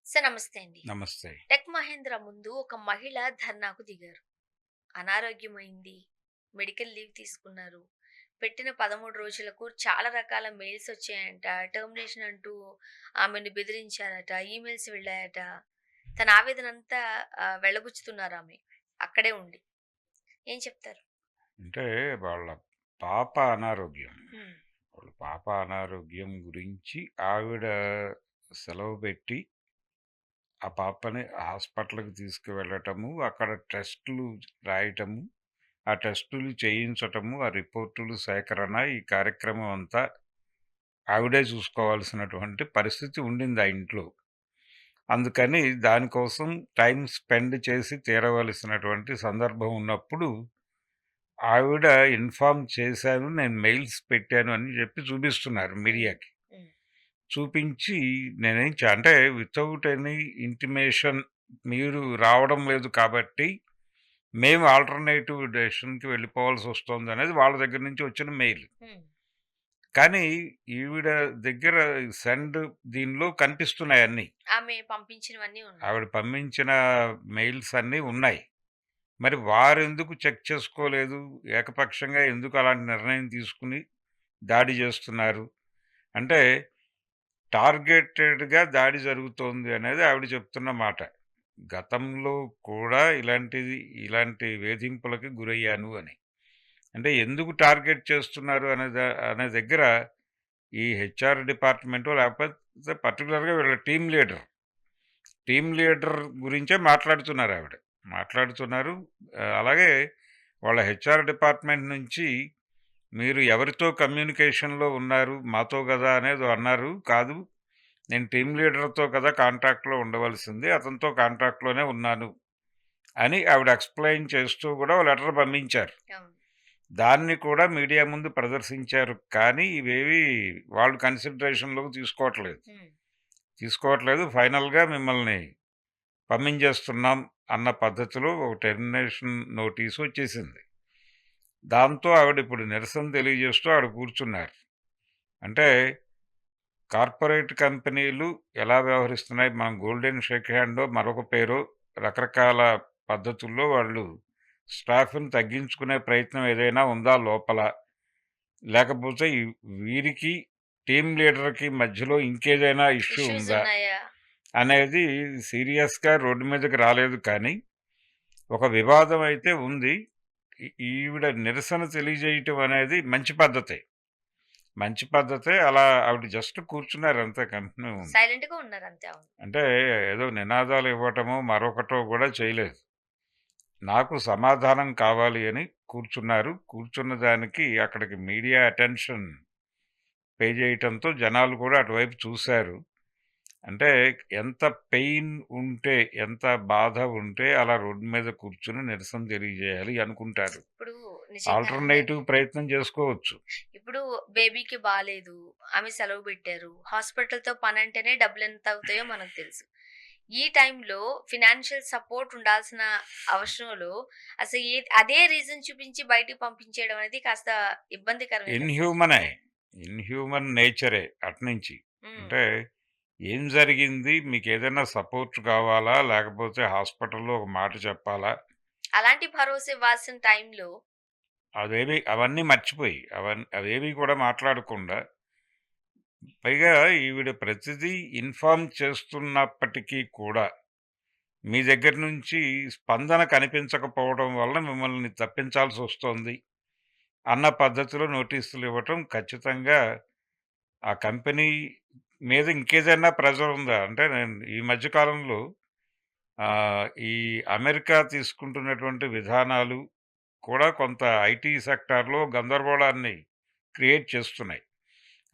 Sir నమస్తే అండి. నమస్తే. టెక్ మహేంద్ర ముందు ఒక మహిళ ధర్నాకు దిగారు. అనారోగ్యమైంది. మెడికల్ లీవ్ తీసుకున్నారు. పెట్టిన 13 రోజులకు చాలా రకాల మెయిల్స్ వచ్చాయంట. టెర్మినేషన్ అంటూ ఆమెను బెదిరించారట. ఈమెయిల్స్ వెళ్ళాయట. తన ఆవేదనంతా వెళ్ళబుచ్చుతున్నారామె. అక్కడే ఉండి. ఏం చెప్తారు? అంటే వాళ్ళ పాప అనారోగ్యం. హ్మ్. వాళ్ళ పాప అనారోగ్యం గురించి ఆవిడ సెలవు పెట్టి, ఆ పాపని హాస్పిటల్‌కి తీసుకువెళ్ళటము, అక్కడ టెస్టులు రాయటము, ఆ టెస్టులు చేయించటము, ఆ రిపోర్టులు సేకరణ, ఈ కార్యక్రమం అంతా ఆవిడే చూసుకోవాల్సినటువంటి పరిస్థితి ఉండింది ఆ ఇంట్లో. అందుకని దానికోసం టైమ్ స్పెండ్ చేసి తీరవలసినటువంటి సందర్భం ఉన్నప్పుడు ఆవిడ ఇన్ఫార్మ్ చేశాను. నేను మెయిల్స్ పెట్టాను అని చెప్పి చూపిస్తున్నారు హ్మ్. మీడియాకి. హ్మ్. చూపించి నేనేం అంటే వితౌట్ ఎనీ ఇంటిమేషన్ మీరు రావడం లేదు కాబట్టి, మేము ఆల్టర్‌నేటివ్ డెసిషన్‌కి వెళ్ళిపోవాల్సొస్తోందనేది వాళ్ళ దగ్గర నుంచి వచ్చిన మెయిల్. హ్మ్. కానీ ఈవిడ దగ్గర దీనిలో కనిపిస్తున్నాయి అన్నీ. ఆమె పంపించినవన్నీ ఉన్నాయి. ఆవిడ పంపించిన మెయిల్స్ అన్నీ ఉన్నాయి. మరి వారెందుకు చెక్ చేసుకోలేదు? ఏకపక్షంగా ఎందుకు అలాంటి నిర్ణయం తీసుకొని దాడి జేస్తున్నారు? అంటే టార్గెటెడ్‌గా దాడి జరుగుతోంది అనేది ఆవిడ చెప్తున్న మాట. గతంలో కూడా ఇలాంటి వేధింపులకి గురయ్యాను అని. అంటే ఎందుకు టార్గెట్ చేస్తున్నారు అనే దగ్గర ఈ హెచ్ఆర్ డిపార్ట్‌మెంటో లేకపోతే పర్టిక్యులర్‌గా వీళ్ళ టీమ్ లీడర్ గురించే మాట్లాడుతున్నారావిడ. మాట్లాడుతున్నారు. అలాగే వాళ్ళ హెచ్ఆర్ డిపార్ట్‌మెంట్ నుంచి మీరు ఎవరితో కమ్యూనికేషన్‌లో ఉన్నారు? మాతో గదా! అనేదో అన్నారు. కాదు. నేను టీమ్ లీడర్‌తో కదా కాంటాక్ట్‌లో ఉండవలసింది. అతనితో కాంటాక్ట్‌లోనే ఉన్నాను అని ఆవిడ ఎక్స్‌ప్లెయిన్ చేస్తూ గూడా ఓ లెటర్ పంపించారు. అవును. దాన్ని కూడా మీడియా ముందు ప్రదర్శించారు. కానీ ఇవేవి వాళ్ళు కన్సిడరేషన్‌లోకి హ్మ్. తీసుకోవట్లేదు. ఫైనల్‌గా మిమ్మల్ని పంపించేస్తున్నాం అన్న పద్ధతిలో ఒక టెర్మినేషన్ నోటీస్ వచ్చేసింది. దాంతో ఆవిడిప్పుడు నిరసన తెలియజేస్తూ ఆవిడ కూర్చున్నారు. అంటే కార్పొరేట్ కంపెనీలు ఎలా వ్యవహరిస్తున్నాయి, మనం గోల్డెన్ షేక్ హ్యాండో మరొక పేరో రకరకాల పద్ధతుల్లో వాళ్ళు స్టాఫ్‌ని తగ్గించుకునే ప్రయత్నం ఏదైనా ఉందా లోపల? లేకపోతే వీరికి టీమ్ లీడర్‌కి మధ్యలో ఇంకేదైనా ఇష్యూ ఇష్యూస్ ఉందా? ఉన్నాయా? అనేది సీరియస్‌గా రోడ్డు మీదకి రాలేదు కానీ, ఒక వివాదం అయితే ఉంది. ఈవిడ నిరసన తెలియజేయటం అనేది మంచి పద్ధతే. మంచి పద్ధతే. అలా ఆవిడ జస్ట్ కూర్చున్నారు అంతే కంపెనీ ముందు. సైలెంట్‌గా ఉన్నారంతే. అవును. అంటే ఏదో నినాదాలు ఇవ్వటమో, మరొకటో గూడా చేయలేదు. నాకు సమాధానం కావాలి అని కూర్చున్నారు. కూర్చున్న దానికి అక్కడికి మీడియా అటెన్షన్ పే చేయటంతో జనాలు కూడా అటువైపు చూసారు. అంటే ఎంత పెయిన్ ఉంటే, ఎంత బాధ ఉంటే అలా రోడ్డు మీద కూర్చొని నిరసన తెలియజేయాలి అనుకుంటారు. ఇప్పుడు నిజంగానే ఆల్టర్‌నేటివ్ ప్రయత్నం చేసుకోవచ్చు. ఇప్పుడు బేబీకి బాలేదు. ఆమె సెలవు పెట్టారు. హాస్పిటల్‌తో పనంటేనే డబ్బులెంత అవుతాయో మనకు తెలుసు. ఈ టైంలో ఫినాన్షియల్ సపోర్ట్ ఉండాల్సిన అవసరంలో అసలు అదే రీజన్ చూపించి బయటికి పంపించేయడం అనేది కాస్త ఇబ్బందికరమే కదా సార్. ఇన్‌హ్యూమనే. ఇన్‌హ్యూమన్ నేచరే అటునుంచి. హ్మ్. అంటే ఏం జరిగింది? మీకేదైనా సపోర్ట్ కావాలా? లేకపోతే హాస్పిటల్‌లో ఒక మాట చెప్పాలా? అలాంటి భరోసా ఇవ్వాల్సిన టైంలో అవన్నీ మర్చిపోయి, అవేవి కూడా మాట్లాడకుండా, పైగా ఈవిడ ప్రతిదీ ఇన్ఫార్మ్ చేస్తున్నప్పటికీ కూడా, మీ దగ్గర నుంచి స్పందన కనిపించకపోవడం వల్ల మిమ్మల్ని తప్పించాల్సొస్తోంది అన్న పద్ధతిలో నోటీసులివ్వటం ఖచ్చితంగా ఆ కంపెనీ మీద ఇంకేదైనా ప్రెజర్ ఉందా? అంటే నేను ఈ మధ్య కాలంలో ఈ అమెరికా తీసుకుంటున్నటువంటి విధానాలు కూడా కొంత ఐటీ సెక్టార్‌లో గందరగోళాన్ని క్రియేట్ చేస్తున్నాయి.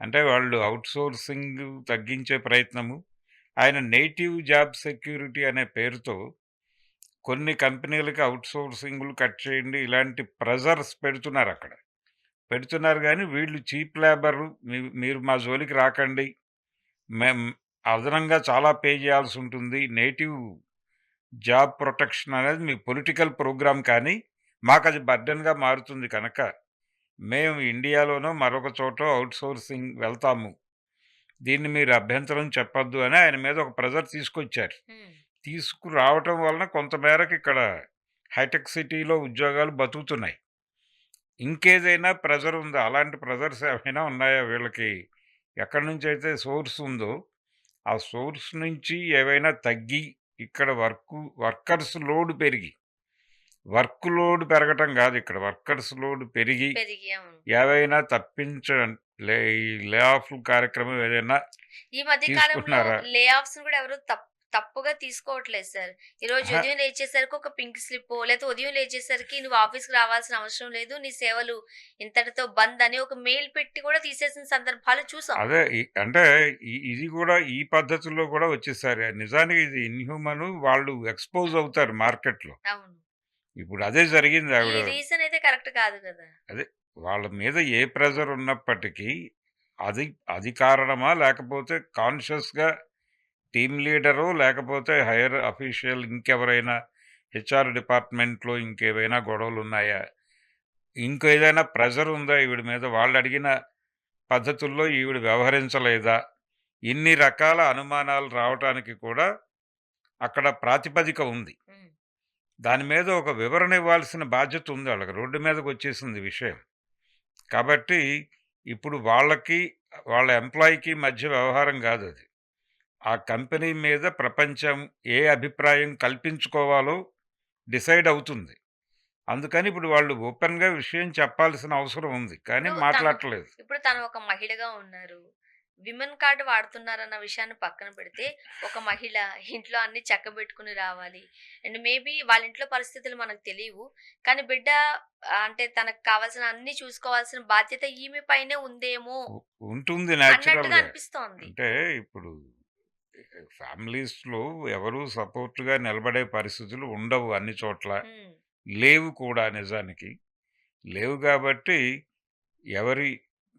అంటే వాళ్ళు ఔట్‌సోర్సింగ్ తగ్గించే ప్రయత్నము, ఆయన నేటివ్ జాబ్ సెక్యూరిటీ అనే పేరుతో కొన్ని కంపెనీలకి ఔట్‌సోర్సింగ్‌లు కట్ చేయండి ఇలాంటి ప్రెజర్స్ పెడుతున్నారక్కడ. పెడుతున్నారు గానీ వీళ్ళు చీప్ లేబరు మీరు మా జోలికి రాకండి. మేము అదనంగా చాలా పే చేయాల్సుంటుంది. నేటివ్ జాబ్ ప్రొటెక్షన్ అనేది మీ పొలిటికల్ ప్రోగ్రామ్ కానీ, మాకది బర్డెన్‌గా మారుతుంది కనుక, మేము ఇండియాలోనో మరొక చోటో ఔట్‌సోర్సింగ్ వెళ్తాము. దీన్ని మీరు అభ్యంతరం చెప్పొద్దు అని ఆయన మీద ఒక ప్రెజర్ తీసుకొచ్చారు. హ్మ్. తీసుకురావటం వలన కొంతమేరకు ఇక్కడ హైటెక్ సిటీలో ఉద్యోగాలు బతుకుతున్నాయి. ఇంకేదైనా ప్రెజర్ ఉందా? అలాంటి ప్రెజర్స్ ఏమైనా ఉన్నాయా వీళ్ళకి? ఎక్కడి నుంచైతే సోర్స్ ఉందో, ఆ సోర్స్ నుంచి ఏవైనా తగ్గి ఇక్కడ వర్కర్స్ లోడ్ పెరిగి, వర్క్ లోడ్ పెరగటం గాదు ఇక్కడ. వర్కర్స్ లోడ్ పెరిగి పెరిగి అవును. ఏవైనా ఈ లే ఆఫ్ కార్యక్రమం ఏదైనా ఈ మధ్య కాలంలో తీసుకున్నారా? లే ఆఫ్స్‌ని కూడా ఎవరు తప్పుగా తీసుకోవట్లేదు సార్. ఈరోజు అహా! ఉదయం లేచేసరికి ఒక పింక్ స్లిప్పో, లేతే ఉదయం లేచేసరికి నువ్వు ఆఫీస్‌కి రావాల్సిన అవసరం లేదు. నీ సేవలు ఇంతటితో బంద్ అని ఒక మెయిల్ పెట్టి కూడా తీసేసిన సందర్భాలు చూసాం. అదే అంటే ఇది గూడా ఈ పద్ధతుల్లో గూడా వచ్చేసారు. నిజానికి ఇది ఇన్‌హ్యూమన్. వాళ్ళు ఎక్స్‌పోజ్ అవుతారు మార్కెట్‌లో. అవును. ఇప్పుడు అదే జరిగింది ఈ ఆవిడ. రీజన్ అయితే కరెక్ట్ కాదు గదా! అదే వాళ్ళ మీద ఏ ప్రెషర్ ఉన్నప్పటికీ అది అది కారణమా? లేకపోతే కాన్షియస్‌గా టీమ్ లీడరో లేకపోతే హైర్ అఫీషియల్ ఇంకెవరైనా హెచ్ఆర్ డిపార్ట్మెంట్‌లో ఇంకేవైనా గొడవలున్నాయా? ఇంకేదైనా ప్రెషర్ ఉందా ఈవిడ మీద? వాళ్ళడిగిన పద్ధతుల్లో ఈవిడ వ్యవహరించలేదా? ఇన్ని రకాల అనుమానాలు రావటానికి కూడా అక్కడ ప్రాతిపదిక ఉంది. హ్మ్. దాని మీద ఒక వివరణ ఇవ్వాల్సిన బాధ్యత ఉంది ఆళ్ళకి. రోడ్డు మీదకొచ్చేసింది విషయం. కాబట్టి ఇప్పుడు వాళ్ళకి, వాళ్ళ ఎంప్లాయీకి మధ్య వ్యవహారం గాదది. ఆ కంపెనీ మీద ప్రపంచం ఏ అభిప్రాయం కల్పించుకోవాలో డిసైడ్ అవుతుంది. అందుకని ఇప్పుడు వాళ్ళు ఓపెన్‌గా విషయం చెప్పాల్సిన అవసరం ఉంది. కానీ ఇప్పుడు తను మాట్లాడట్లేదు. ఇప్పుడు తను ఒక మహిళగా ఉన్నారు. విమెన్ కార్డ్ వాడుతున్నారన్న విషయాన్ని పక్కన పెడితే, ఒక మహిళ ఇంట్లో అన్నీ చక్కబెట్టుకొని రావాలి. అండ్ మేబీ వాళ్ళ ఇంట్లో పరిస్థితులు మనకు తెలీవు. కానీ బిడ్డ అంటే తనకు కావాల్సిన అన్నీ చూసుకోవాల్సిన బాధ్యత ఈమె పైనే ఉందేమో ఉ ఉంటుంది అన్నట్టుగా నేచురల్‌గా. అనిపిస్తోంది. అంటే ఇప్పుడు ఫ్యామిలీస్‌లో ఎవరు సపోర్ట్‌గా నిలబడే పరిస్థితులు ఉండవు అన్ని చోట్ల. హ్మ్. లేవు కూడా నిజానికి. లేవు గాబట్టి ఎవరి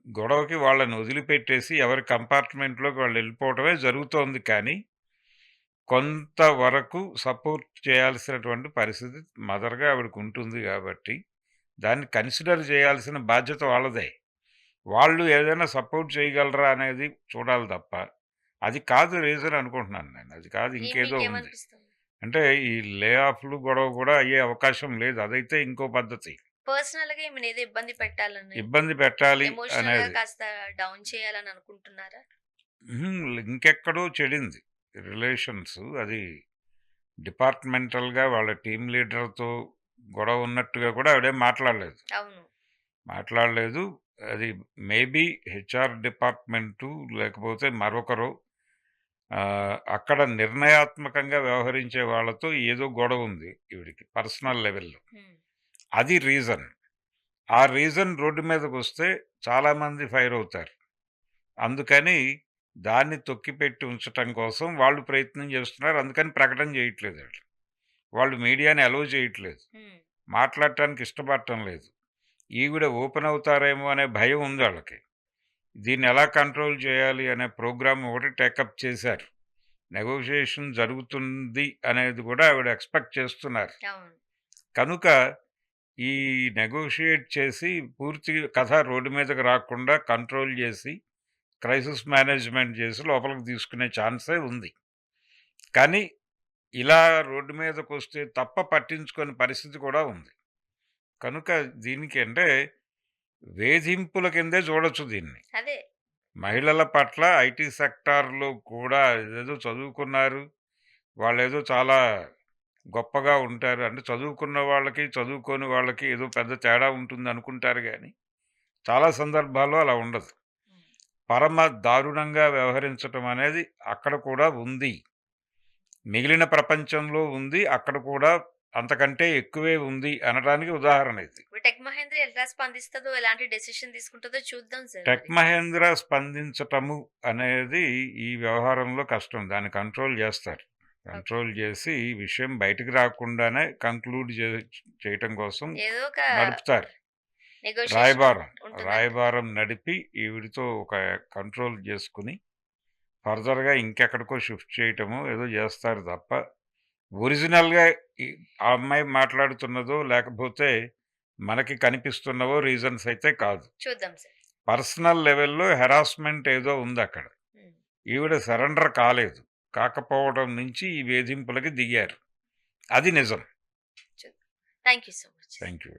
గొడవకి వాళ్ళని వదిలిపెట్టేసి ఎవరి కంపార్ట్మెంట్‌లోకి వాళ్ళెళ్ళిపోవటమే జరుగుతోంది కానీ, కొంతవరకు సపోర్ట్ చేయాల్సినటువంటి పరిస్థితి మదర్‌గా ఆవిడకుంటుంది గాబట్టి, దాన్ని కన్సిడర్ చేయాల్సిన బాధ్యత వాళ్ళదే. వాళ్ళు ఏదైనా సపోర్ట్ చేయగలరా అనేది చూడాలి తప్ప, అది కాదు రీజన్ అనుకుంటున్నాను నేను. అది కాదు ఇంకేదో ఉంది. మీకేమనిపిస్తుంది? అంటే ఈ లే ఆఫ్‌లు గొడవ గూడా అయ్యే అవకాశం లేదు. అదైతే ఇంకో పద్ధతి. పర్సనల్‌గా ఈమెనేదో ఇబ్బంది పెట్టాలని, ఇబ్బంది పెట్టాలి ఎమోషనల్‌గా అనేది. కాస్త డౌన్ చేయాలని అనుకుంటున్నారా? ఇంకెక్కడో చెడింది రిలేషన్స్. అది డిపార్ట్‌మెంటల్‌గా వాళ్ళ టీమ్ లీడర్‌తో గొడవ ఉన్నట్టుగా కూడా ఆవిడేం మాట్లాడలేదు. అవును. మాట్లాడలేదు. అది మేబీ హెచ్ఆర్ డిపార్ట్‌మెంటు లేకపోతే మరొకరు అక్కడ నిర్ణయాత్మకంగా వ్యవహరించే వాళ్ళతో ఏదో గొడవుంది ఈవిడకి పర్సనల్ లెవెల్‌లో. హ్మ్. అది రీజన్. ఆ రీజన్ రోడ్డు మీదకొస్తే చాలామంది ఫైర్ అవుతారు. అందుకని దాన్ని తొక్కిపెట్టి ఉంచటం కోసం వాళ్ళు ప్రయత్నం చేస్తున్నారు. అందుకని ప్రకటన చేయట్లేదు ఆళ్ళు. వాళ్ళు మీడియాని అలో చేయట్లేదు. హ్మ్. మాట్లాడటానికి ఇష్టపడటం లేదు. ఈవిడ ఓపెన్ అవుతారేమో అనే భయం ఉంది ఆళ్ళకి. దీన్ని ఎలా కంట్రోల్ చేయాలి అనే ప్రోగ్రామ్ ఒకటి టేకప్ చేశారు. నెగోషియేషన్ జరుగుతుంది అనేది కూడా ఆవిడ ఎక్స్‌పెక్ట్ చేస్తున్నారు. అవును. కనుక ఈ నెగోషియేట్ చేసి పూర్తి కథ రోడ్డు మీదకి రాకుండా కంట్రోల్ చేసి, క్రైసిస్ మేనేజ్‌మెంట్ చేసి లోపలికి తీసుకునే ఛాన్సే ఉంది. కానీ ఇలా రోడ్డు మీదకొస్తే తప్ప పట్టించుకోని పరిస్థితి కూడా ఉంది. కనుక దీనికి అంటే వేధింపుల కిందే చూడొచ్చు దీన్ని. అదే. మహిళల పట్ల ఐటీ సెక్టార్‌లో కూడా ఏదేదో చదువుకున్నారు. వాళ్ళేదో చాలా గొప్పగా ఉంటారు. అంటే చదువుకున్న వాళ్ళకి, చదువుకోని వాళ్ళకి ఏదో పెద్ద తేడా ఉంటుందనుకుంటారు గానీ, చాలా సందర్భాల్లో అలా ఉండదు. హ్మ్. పరమ దారుణంగా వ్యవహరించటం అనేది అక్కడ కూడా ఉంది. మిగిలిన ప్రపంచంలో ఉంది. అక్కడ కూడా అంతకంటే ఎక్కువే ఉంది అనడానికి ఉదాహరణ ఇది. ఇప్పుడు టెక్ మహేంద్ర ఎలా స్పందిస్తదో, ఎలాంటి డెసిషన్ తీసుకుంటదో చూద్దాం సార్ టెక్ మరి. మహేంద్ర స్పందించటము అనేది ఈ వ్యవహారంలో కష్టం. దాన్ని కంట్రోల్ జేస్తారు. ఓకే. కంట్రోల్ జేసి ఈ విషయం బయటికి రాకుండానే కంక్లూడ్ చేయటం కోసం ఏదో ఒక నడుపుతారు. నెగోషియేషన్ రాయబారం. ఉంటుందంటారు. రాయబారం నడిపి ఈవిడతో ఒక కంట్రోల్ జేసుకొని ఫర్దర్‌గా ఇంకెక్కడికో షిఫ్ట్ చేయటమో ఏదో జేస్తారు తప్ప, ఒరిజినల్‌గా ఈ ఆ అమ్మాయి మాట్లాడుతున్నదో లేకపోతే మనకి కనిపిస్తున్నవో రీజన్స్ అయితే కాదు. చూద్దాం సార్. పర్సనల్ లెవెల్‌లో హెరాస్మెంట్ ఏదో ఉందక్కడ. హ్మ్. ఈవిడ సరెండర్ కాలేదు. కాకపోవడం నుంచి ఈ వేధింపులకి దిగారు. అది నిజం. Thank you so much. Thank you.